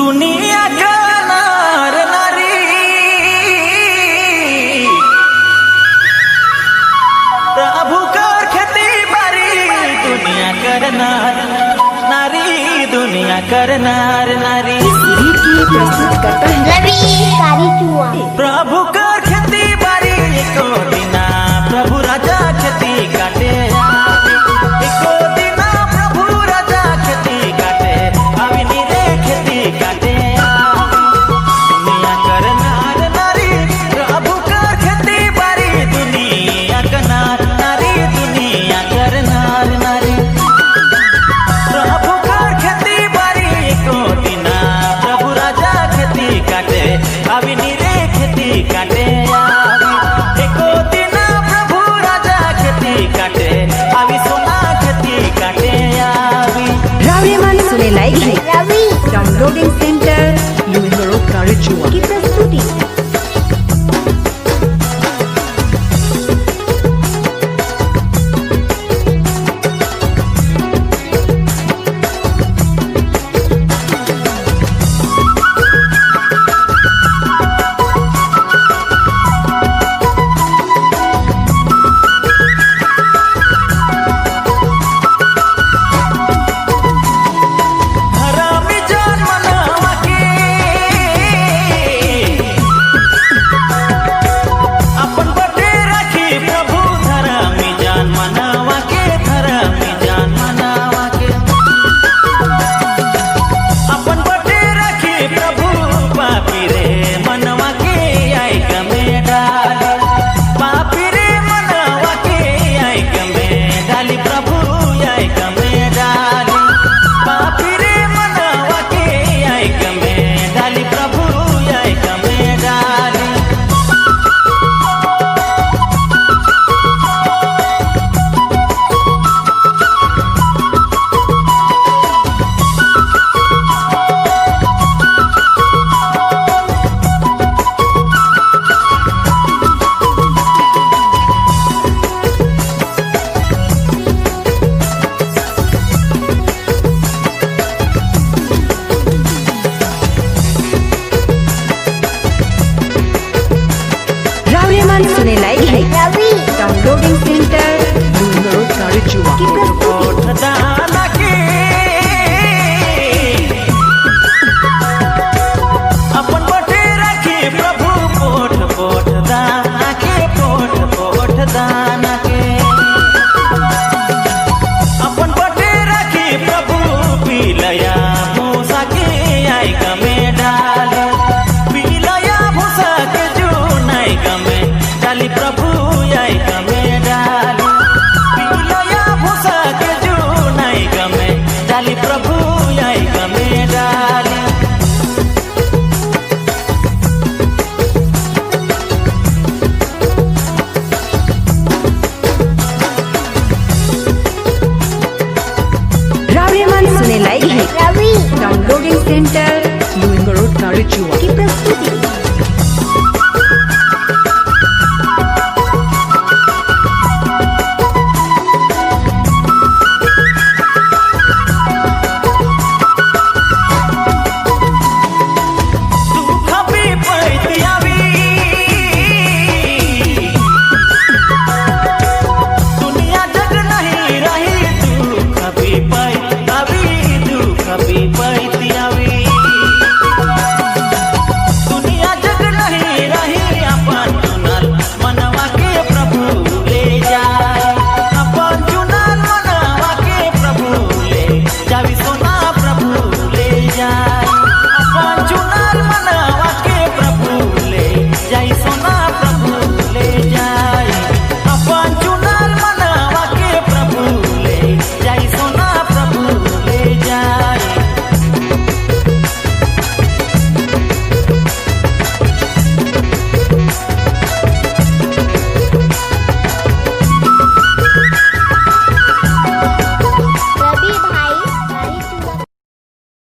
दुनिया का नार नारी प्रभु कर खेती बारी दुनिया कर नार नारी दुनिया कर नार नारी प्रस्तुत करता है रवि कारी चुआ। प्रभु कर खेती बारी एको दिना प्रभु राजा खेती काटे एको दिना प्रभु राजा खेती काटे अविनी रे खेती काटे दुनिया कर नार नारी प्रभु कर खेती बारी दुनिया कर नार नारी दुनिया कर नार नारी प्रभु कर खेती बारी एको दिना प्रभु राजा खेती काटे अविनी रे खेती काटे एको दिना प्रभु राजा खेती काटे अवि सोना खेती काटे रवि मन सुने लायक है रवि डाउनलोडिंग सेंटर Lumino Karichua की प्रस्तुति। हरामी जान मनावा के अपन बटे रखी प्रभु धरामी जान मनावा के धरामी जान मनावा के अपन बटे रखी प्रभु पापी रे मनवा के आई गमे डाल पापी रे मनवा के आई गमे डाली प्रभु आई गमे डाल पापी रे मनवा के आई गमे डाली प्रभु आई गमे डाली रवि मन सुने लायक है रवि डाउनलोडिंग सेंटर Lumino Karichua की प्रस्तुति। कोठ दाना के अपन बटे रखी प्रभु पोठ पोठ दाना के पोठ पोठ दाना के अपन बटे रखी प्रभु पीलया भूसा के आई गमे डाल पीलया भूसा के जो नहीं गमे डाली प्रभु आई गमे डाल पीलया भूसा के जो नहीं गमे डाली प्रभु आई गमे डाल रवि मन सुने लायक है रवि डाउनलोडिंग सेंटर Lumino Karichua